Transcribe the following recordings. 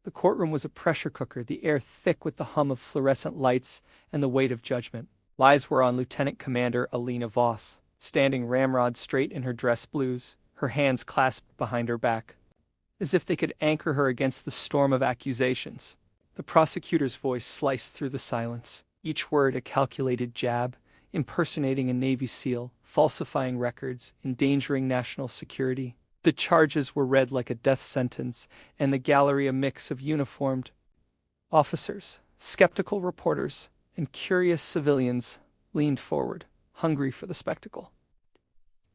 The courtroom was a pressure cooker, the air thick with the hum of fluorescent lights and the weight of judgment. Eyes were on Lieutenant Commander Alina Voss, standing ramrod straight in her dress blues, her hands clasped behind her back, as if they could anchor her against the storm of accusations. The prosecutor's voice sliced through the silence, each word a calculated jab, impersonating a Navy SEAL, falsifying records, endangering national security. The charges were read like a death sentence, and the gallery a mix of uniformed officers, skeptical reporters, and curious civilians leaned forward, hungry for the spectacle.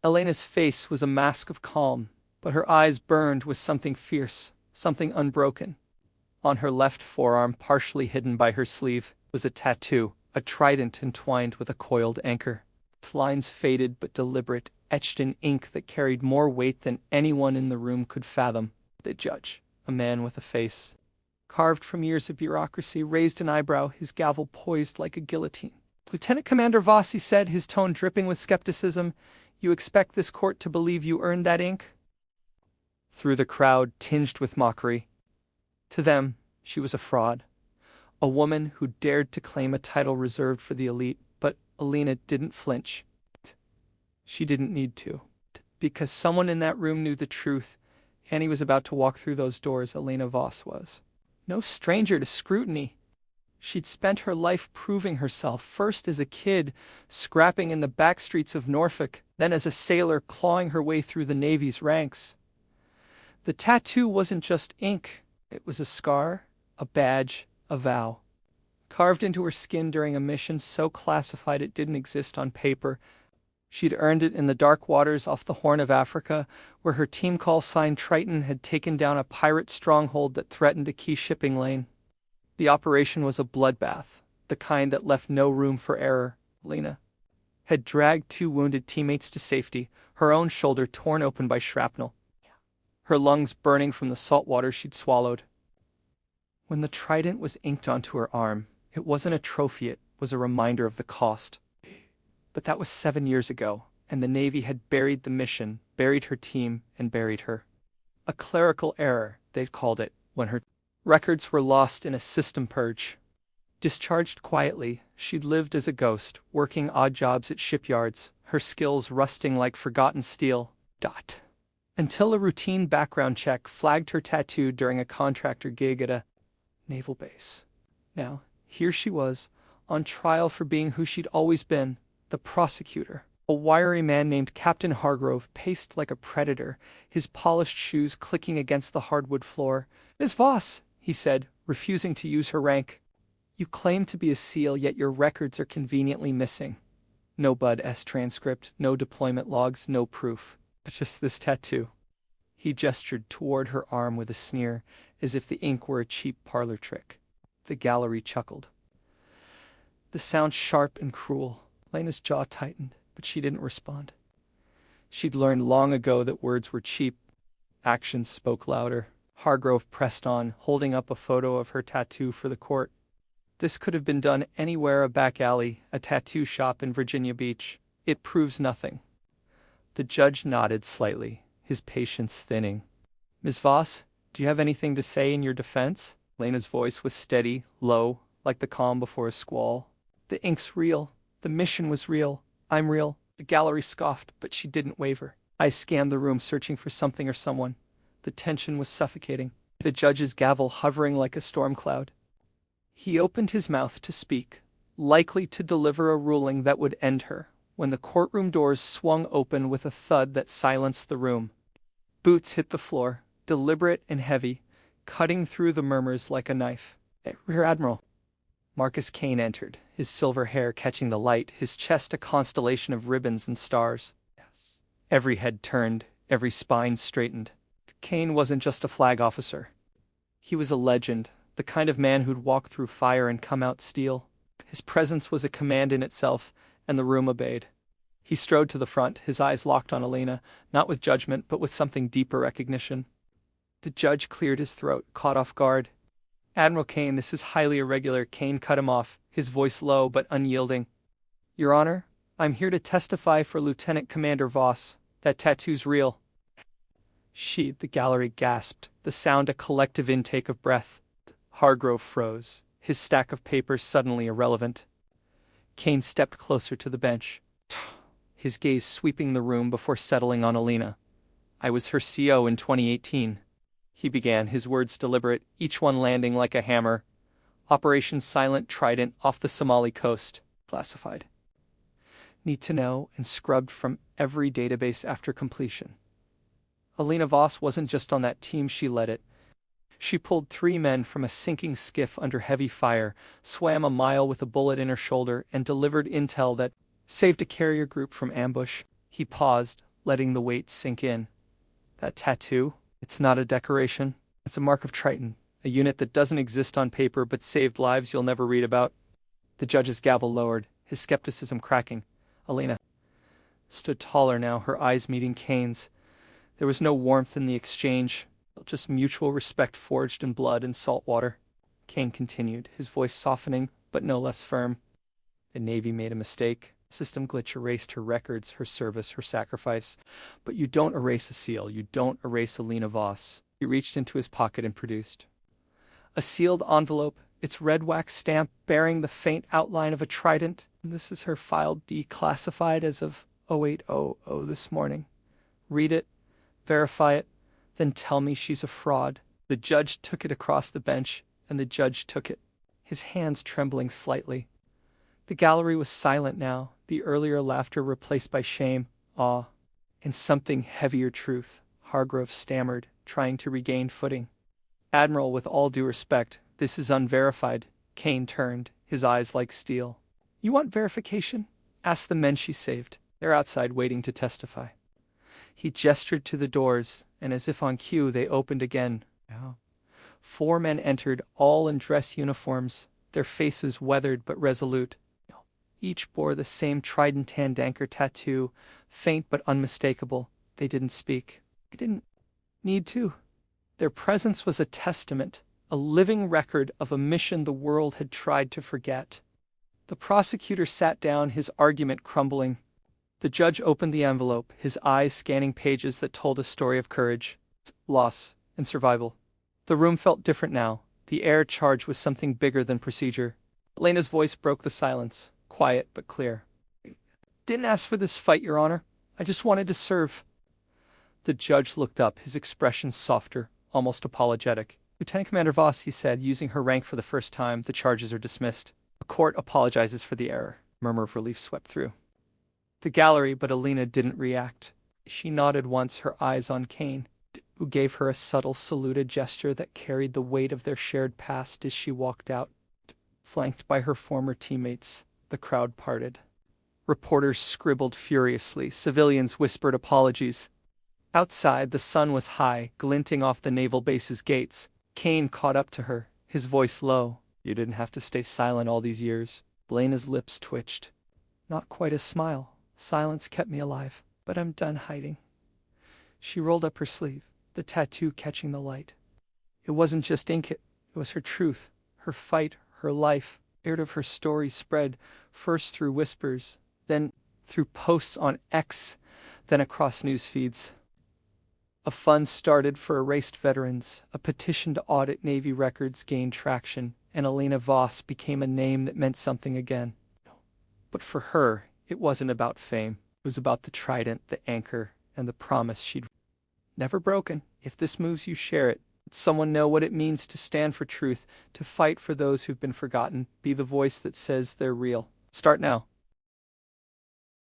Elena's face was a mask of calm, but her eyes burned with something fierce, something unbroken. On her left forearm, partially hidden by her sleeve, was a tattoo, a trident entwined with a coiled anchor. Lines faded but deliberate, etched in ink that carried more weight than anyone in the room could fathom. The judge, a man with a face carved from years of bureaucracy, raised an eyebrow, his gavel poised like a guillotine. "Lieutenant Commander Voss," he said, his tone dripping with skepticism, "you expect this court to believe you earned that ink?" Through the crowd, tinged with mockery. To them, she was a fraud. A woman who dared to claim a title reserved for the elite, but Alina didn't flinch. She didn't need to. Because someone in that room knew the truth, and he was about to walk through those doors. Alina Voss was no stranger to scrutiny. She'd spent her life proving herself, first as a kid, scrapping in the back streets of Norfolk, then as a sailor clawing her way through the Navy's ranks. The tattoo wasn't just ink. It was a scar, a badge, a vow. Carved into her skin during a mission so classified it didn't exist on paper. She'd earned it in the dark waters off the Horn of Africa, where her team call sign Triton had taken down a pirate stronghold that threatened a key shipping lane. The operation was a bloodbath, the kind that left no room for error. Alina had dragged 2 wounded teammates to safety, her own shoulder torn open by shrapnel, her lungs burning from the salt water she'd swallowed. When the trident was inked onto her arm, it wasn't a trophy, it was a reminder of the cost. But that was 7 years ago, and the Navy had buried the mission, buried her team, and buried her. A clerical error, they'd called it, when her records were lost in a system purge. Discharged quietly, she'd lived as a ghost, working odd jobs at shipyards, her skills rusting like forgotten steel. Until a routine background check flagged her tattoo during a contractor gig at a naval base. Now, here she was, on trial for being who she'd always been, the prosecutor. A wiry man named Captain Hargrove paced like a predator, his polished shoes clicking against the hardwood floor. "Miss Voss," he said, refusing to use her rank, "you claim to be a SEAL, yet your records are conveniently missing. No Bud-S transcript, no deployment logs, no proof. Just this tattoo." He gestured toward her arm with a sneer, as if the ink were a cheap parlor trick. The gallery chuckled. The sound sharp and cruel. Lena's jaw tightened, but she didn't respond. She'd learned long ago that words were cheap. Actions spoke louder. Hargrove pressed on, holding up a photo of her tattoo for the court. "This could have been done anywhere, a back alley, a tattoo shop in Virginia Beach. It proves nothing." The judge nodded slightly, his patience thinning. "Ms. Voss, do you have anything to say in your defense?" Lena's voice was steady, low, like the calm before a squall. "The ink's real. The mission was real. I'm real." The gallery scoffed, but she didn't waver. I scanned the room, searching for something or someone. The tension was suffocating, the judge's gavel hovering like a storm cloud. He opened his mouth to speak, likely to deliver a ruling that would end her, when the courtroom doors swung open with a thud that silenced the room. Boots hit the floor, deliberate and heavy, cutting through the murmurs like a knife. "Rear Admiral." Marcus Kane entered, his silver hair catching the light, his chest a constellation of ribbons and stars. Every head turned, every spine straightened. Kane wasn't just a flag officer. He was a legend, the kind of man who'd walk through fire and come out steel. His presence was a command in itself, and the room obeyed. He strode to the front, his eyes locked on Alina, not with judgment, but with something deeper, recognition. The judge cleared his throat, caught off guard. "Admiral Kane, this is highly irregular." Kane cut him off, his voice low but unyielding. "Your Honor, I'm here to testify for Lieutenant Commander Voss. That tattoo's real." The gallery gasped, the sound a collective intake of breath. Hargrove froze, his stack of papers suddenly irrelevant. Kane stepped closer to the bench, his gaze sweeping the room before settling on Alina. I was her CO in 2018. He began, his words deliberate, each one landing like a hammer. Operation Silent Trident off the Somali coast. Classified. Need to know and scrubbed from every database after completion. Alina Voss wasn't just on that team, she led it. She pulled 3 men from a sinking skiff under heavy fire, swam a mile with a bullet in her shoulder, and delivered intel that saved a carrier group from ambush. He paused, letting the weight sink in. That tattoo? It's not a decoration. It's a mark of Triton, a unit that doesn't exist on paper but saved lives you'll never read about. The judge's gavel lowered, his skepticism cracking. Alina stood taller now, her eyes meeting Kane's. There was no warmth in the exchange, just mutual respect forged in blood and salt water. Kane continued, his voice softening, but no less firm. The Navy made a mistake. System glitch erased her records, her service, her sacrifice. But you don't erase a SEAL. You don't erase Alina Voss. He reached into his pocket and produced a sealed envelope, its red wax stamp bearing the faint outline of a trident. This is her file declassified as of 0800 this morning. Read it, verify it, then tell me she's a fraud. The judge took it across the bench, and the judge took it, his hands trembling slightly. The gallery was silent now, the earlier laughter replaced by shame, awe, and something heavier truth. Hargrove stammered, trying to regain footing. Admiral, with all due respect, this is unverified. Kane turned, his eyes like steel. You want verification? Ask the men she saved. They're outside waiting to testify. He gestured to the doors, and as if on cue, they opened again. 4 men entered, all in dress uniforms, their faces weathered but resolute. Each bore the same trident tanned anchor tattoo, faint but unmistakable. They didn't speak. They didn't need to. Their presence was a testament, a living record of a mission the world had tried to forget. The prosecutor sat down, his argument crumbling. The judge opened the envelope, his eyes scanning pages that told a story of courage, loss, and survival. The room felt different now, the air charged with something bigger than procedure. Alina's voice broke the silence, quiet but clear. Didn't ask for this fight, Your Honor. I just wanted to serve. The judge looked up, his expression softer, almost apologetic. Lieutenant Commander Voss, he said, using her rank for the first time, the charges are dismissed. The court apologizes for the error. Murmur of relief swept through the gallery, but Alina didn't react. She nodded once, her eyes on Kane, who gave her a subtle saluted gesture that carried the weight of their shared past as she walked out. Flanked by her former teammates, the crowd parted. Reporters scribbled furiously, civilians whispered apologies. Outside, the sun was high, glinting off the naval base's gates. Kane caught up to her, his voice low. You didn't have to stay silent all these years. Alina's lips twitched. Not quite a smile. Silence kept me alive, but I'm done hiding. She rolled up her sleeve, the tattoo catching the light. It wasn't just ink, it was her truth, her fight, her life. Part of her story spread, first through whispers, then through posts on X, then across news feeds. A fund started for erased veterans, a petition to audit Navy records gained traction, and Alina Voss became a name that meant something again. But for her, it wasn't about fame. It was about the trident, the anchor, and the promise she'd never broken. If this moves you, share it. Let someone know what it means to stand for truth, to fight for those who've been forgotten, be the voice that says they're real. Start now.